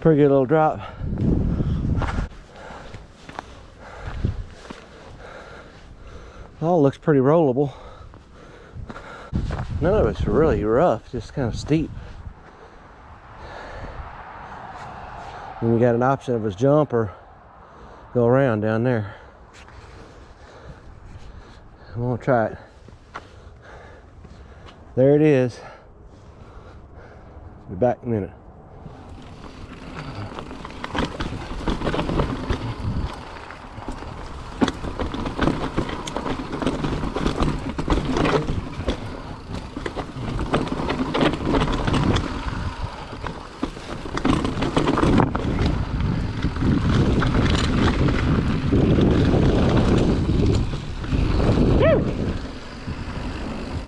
Pretty good little drop. All looks pretty rollable. None of it's really rough, just kind of steep. And we got an option of us jump or go around down there. I'm gonna try it. There it is. Be back in a minute.